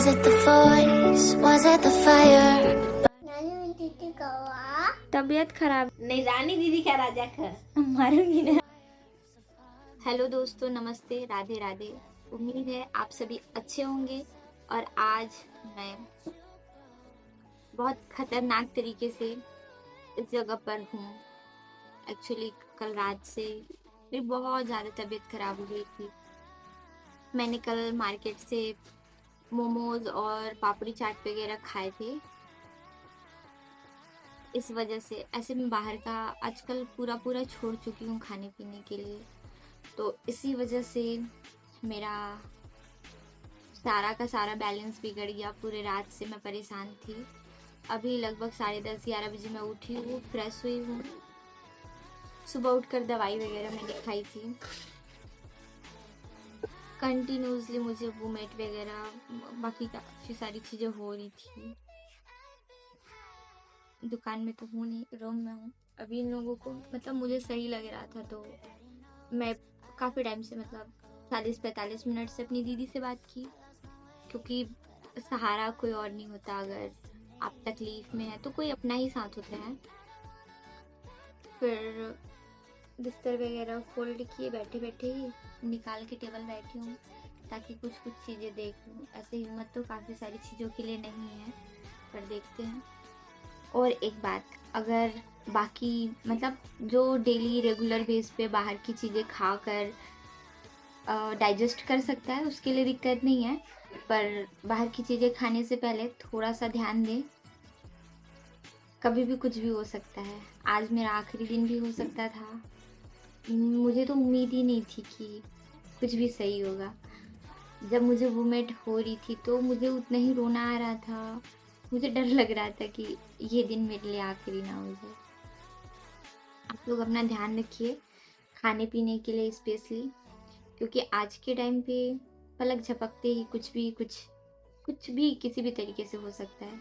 Was it the voice? Was it the fire? तबीयत खराब नहीं, रानी दीदी का राजा खा मारूंगी ना। हेलो दोस्तों, नमस्ते, राधे राधे। उम्मीद है आप सभी अच्छे होंगे। और आज मैं बहुत खतरनाक तरीके से इस जगह पर हूँ। एक्चुअली कल रात से मेरी बहुत ज़्यादा तबीयत खराब हो गई थी। मैंने कल मार्केट से मोमोज और पापड़ी चाट वगैरह खाए थे। इस वजह से ऐसे मैं बाहर का आजकल पूरा छोड़ चुकी हूँ खाने पीने के लिए। तो इसी वजह से मेरा सारा का सारा बैलेंस बिगड़ गया। पूरे रात से मैं परेशान थी। अभी लगभग 10:30-11 बजे मैं उठी हूँ, फ्रेश हुई हूँ। सुबह उठकर दवाई वगैरह मैंने खाई थी। कंटिन्यूसली मुझे वोमिट वगैरह बाकी काफ़ी सारी चीज़ें हो रही थी। दुकान में तो हूँ नहीं, रूम में हूँ। अभी इन लोगों को मतलब मुझे सही लग रहा था, तो मैं काफ़ी टाइम से मतलब 40-45 मिनट से अपनी दीदी से बात की, क्योंकि सहारा कोई और नहीं होता। अगर आप तकलीफ़ में हैं तो कोई अपना ही साथ होता है। फिर बिस्तर वगैरह फोल्ड किए, बैठे बैठे ही निकाल के टेबल बैठी हूँ ताकि कुछ चीज़ें देख लूँ। ऐसे हिम्मत तो काफ़ी सारी चीज़ों के लिए नहीं है, पर देखते हैं। और एक बात, अगर बाकी मतलब जो डेली रेगुलर बेस पे बाहर की चीज़ें खाकर डाइजेस्ट कर सकता है उसके लिए दिक्कत नहीं है, पर बाहर की चीज़ें खाने से पहले थोड़ा सा ध्यान दें। कभी भी कुछ भी हो सकता है। आज मेरा आखिरी दिन भी हो सकता था। मुझे तो उम्मीद ही नहीं थी कि कुछ भी सही होगा। जब मुझे वोमिट हो रही थी तो मुझे उतना ही रोना आ रहा था। मुझे डर लग रहा था कि ये दिन मेरे लिए आखिरी ना हो जाए। आप लोग अपना ध्यान रखिए खाने पीने के लिए स्पेशली, क्योंकि आज के टाइम पे पलक झपकते ही कुछ भी किसी भी तरीके से हो सकता है।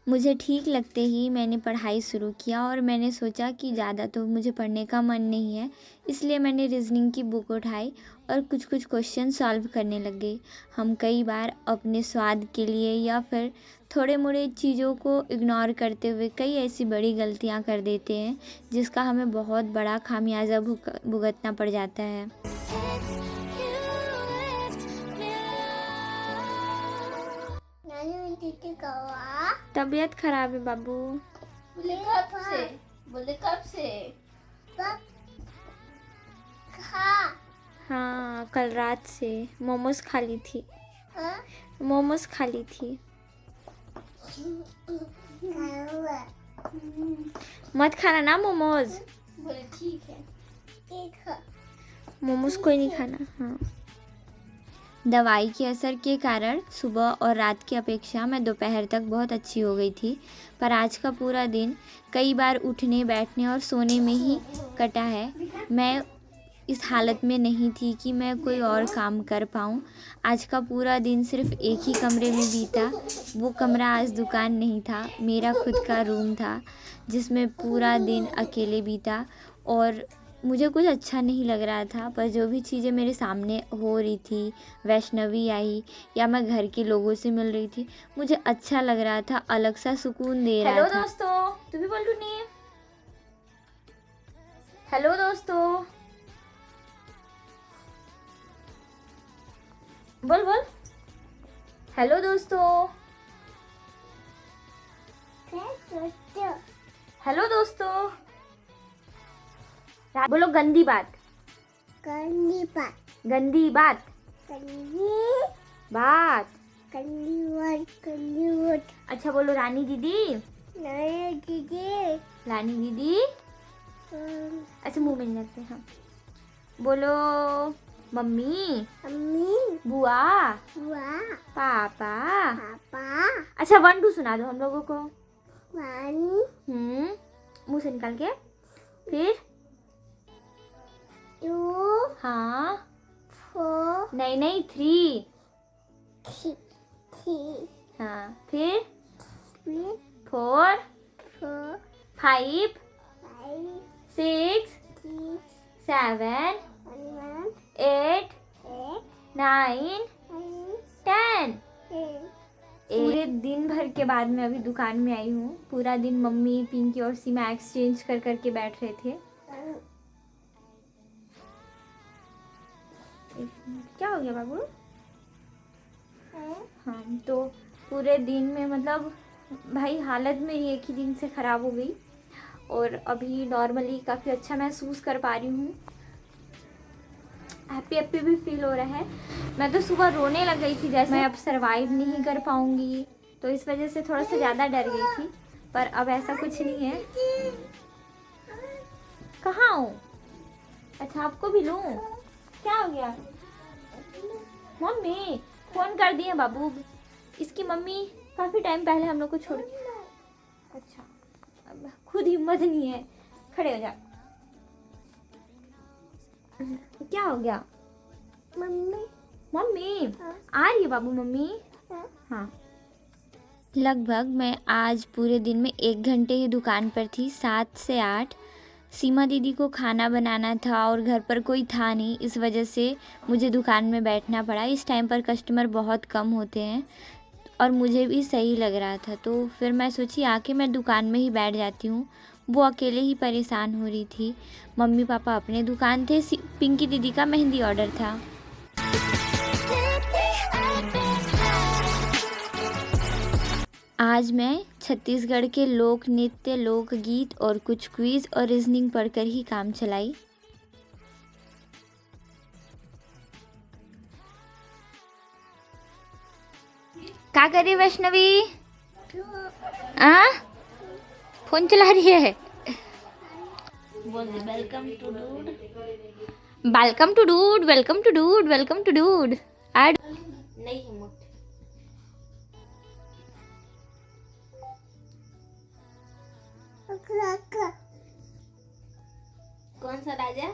मुझे ठीक लगते ही मैंने पढ़ाई शुरू किया और मैंने सोचा कि ज़्यादा तो मुझे पढ़ने का मन नहीं है, इसलिए मैंने रीजनिंग की बुक उठाई और कुछ क्वेश्चन सॉल्व करने लग गई। हम कई बार अपने स्वाद के लिए या फिर थोड़े मोड़े चीज़ों को इग्नोर करते हुए कई ऐसी बड़ी गलतियां कर देते हैं जिसका हमें बहुत बड़ा खामियाजा भुगतना पड़ जाता है। तबीयत खराब है बाबू। बोले कब से हाँ, कल रात से मोमोज खा ली थी। मोमोज खा ली थी। मत खाना ना मोमोज। बोले ठीक है। मोमोज कोई नहीं खाना। हाँ, दवाई के असर के कारण सुबह और रात की अपेक्षा मैं दोपहर तक बहुत अच्छी हो गई थी, पर आज का पूरा दिन कई बार उठने, बैठने और सोने में ही कटा है। मैं इस हालत में नहीं थी कि मैं कोई और काम कर पाऊँ। आज का पूरा दिन सिर्फ एक ही कमरे में बीता। वो कमरा आज दुकान नहीं था, मेरा खुद का रूम था, जिसमें पूरा दिन अकेले बीता और मुझे कुछ अच्छा नहीं लग रहा था। पर जो भी चीज़ें मेरे सामने हो रही थी, वैष्णवी आई या मैं घर के लोगों से मिल रही थी, मुझे अच्छा लग रहा था, अलग सा सुकून दे रहा था। हेलो दोस्तों, तू भी बोल नहीं। हेलो दोस्तों, बोल। हेलो दोस्तों, हेलो दोस्तों, बोलो गंदी बात। गंदी बात। अच्छा बोलो रानी दीदी। रानी दीदी। अच्छा मुंह में नहीं लगते। हाँ बोलो मम्मी, बुआ, पापा। अच्छा 1 2 सुना दो हम लोगों को। मुंह से निकाल के। फिर 2। हाँ 4। नहीं 3। हाँ फिर 4 5 6 7 8 9 10 दिन भर के बाद मैं अभी दुकान में आई हूँ। पूरा दिन मम्मी, पिंकी और सीमा एक्सचेंज कर करके बैठ रहे थे। क्या हो गया बाबू? हाँ, तो पूरे दिन में मतलब भाई हालत मेरी एक ही दिन से ख़राब हो गई और अभी नॉर्मली काफ़ी अच्छा महसूस कर पा रही हूँ। हैप्पी हैप्पी भी फील हो रहा है। मैं तो सुबह रोने लग गई थी, जैसे मैं अब सरवाइव नहीं कर पाऊँगी, तो इस वजह से थोड़ा सा ज़्यादा डर गई थी। पर अब ऐसा कुछ नहीं है। कहाँ हूँ? अच्छा, आपको भी लूँ? क्या हो गया? मम्मी फ़ोन कर दिए बाबू। इसकी मम्मी काफ़ी टाइम पहले हम लोग को छोड़। अच्छा, अब खुद हिम्मत नहीं है, खड़े हो जा। क्या हो गया? मम्मी आ रही है बाबू मम्मी। हाँ। लगभग मैं आज पूरे दिन में 1 घंटे ही दुकान पर थी, 7 से 8। सीमा दीदी को खाना बनाना था और घर पर कोई था नहीं, इस वजह से मुझे दुकान में बैठना पड़ा। इस टाइम पर कस्टमर बहुत कम होते हैं और मुझे भी सही लग रहा था, तो फिर मैं सोची आके मैं दुकान में ही बैठ जाती हूँ। वो अकेले ही परेशान हो रही थी। मम्मी पापा अपने दुकान थे, पिंकी दीदी का मेहंदी ऑर्डर था। आज मैं छत्तीसगढ़ के लोक नृत्य, लोकगीत और कुछ क्विज और रीजनिंग पढ़कर ही काम चलाई। क्या कर रही वैष्णवी? फोन चला रही है। बोल दे welcome to dude. Welcome to dude, welcome to dude, welcome to dude. ऐड नहीं हिम्मत। कौन सा राजा?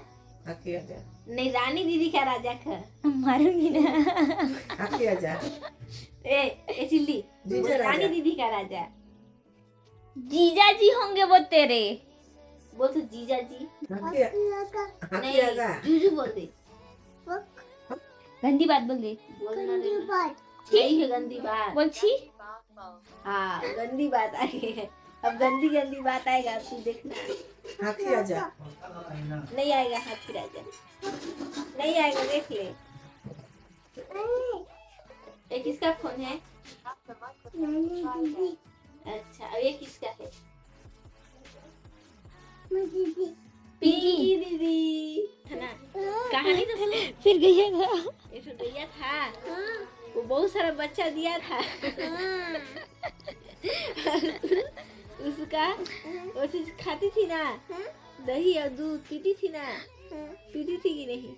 आजा। नहीं, रानी दीदी का राजा का। मारूंगी ना। आजा। ए चिल्ली, जीजा रानी राजा। दीदी का राजा। जीजा जी होंगे वो तेरे। बोल तो जीजा जी। नहीं आजा। जूजू बोल दे। गंदी बात बोल दे। बोलना यही है गंदी बात। बोल छी। हाँ, गंदी बात आई है। अब गंदी गंदी बात आएगा, तू देखना। हाथी आजा। नहीं आएगा हाथी राजा, नहीं आएगा, देख ले। ये किसका फोन है? अच्छा, अब ये किसका है? पिंकी दीदी है ना? कहानी तो सुनो। फिर गई ना। एक तो गैया था, वो बहुत सारा बच्चा दिया था। उसका वो चीज खाती थी ना, दही और दूध पीती थी ना, पीती थी कि नहीं?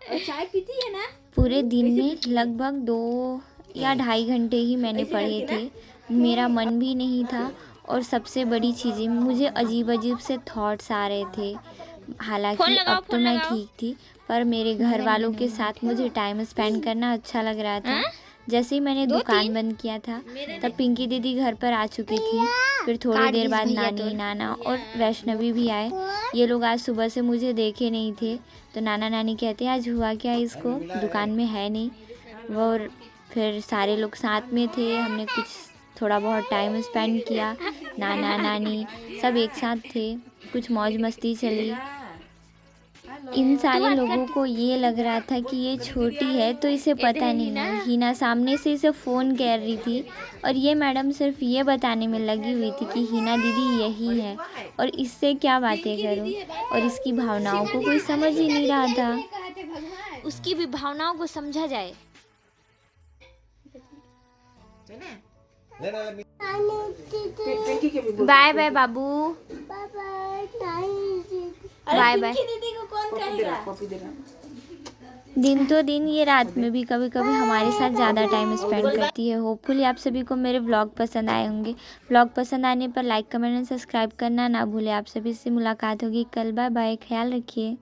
और चाय पीती है ना? पूरे दिन में लगभग 2 या 2.5 घंटे ही मैंने ऐसे पढ़े करके थे। मेरा मन भी नहीं था और सबसे बड़ी चीज़ें, मुझे अजीब अजीब से थॉट्स आ रहे थे। हालांकि अब तो मैं ठीक थी, पर मेरे घर वालों के साथ मुझे टाइम स्पेंड करना अच्छा लग रहा था। जैसे ही मैंने दुकान बंद किया था तब पिंकी दीदी घर पर आ चुकी थी। फिर थोड़ी देर बाद नानी, नाना और वैष्णवी भी आए। ये लोग आज सुबह से मुझे देखे नहीं थे, तो नाना नानी कहते आज हुआ क्या इसको, दुकान में है नहीं वो। और फिर सारे लोग साथ में थे, हमने कुछ थोड़ा बहुत टाइम स्पेंड किया। नाना नानी सब एक साथ थे, कुछ मौज मस्ती चली। इन सारे लोगों को ये लग रहा था कि ये छोटी है तो इसे पता नहीं है। हिना सामने से इसे फ़ोन कर रही थी और ये मैडम सिर्फ ये बताने में लगी हुई थी कि हिना दीदी यही है और इससे क्या बातें करूं, और इसकी भावनाओं को कोई समझ ही नहीं रहा था। उसकी भी भावनाओं को समझा जाए। बाय बाय बाबू, बाय बाय। दीदी को कौन कहेगा? दिन तो दिन ये रात में भी कभी कभी हमारे साथ ज़्यादा टाइम स्पेंड करती है। होपफुली आप सभी को मेरे व्लॉग पसंद आए होंगे। व्लॉग पसंद आने पर लाइक, कमेंट और सब्सक्राइब करना ना भूलें। आप सभी से मुलाकात होगी कल। बाय बाय, ख्याल रखिए।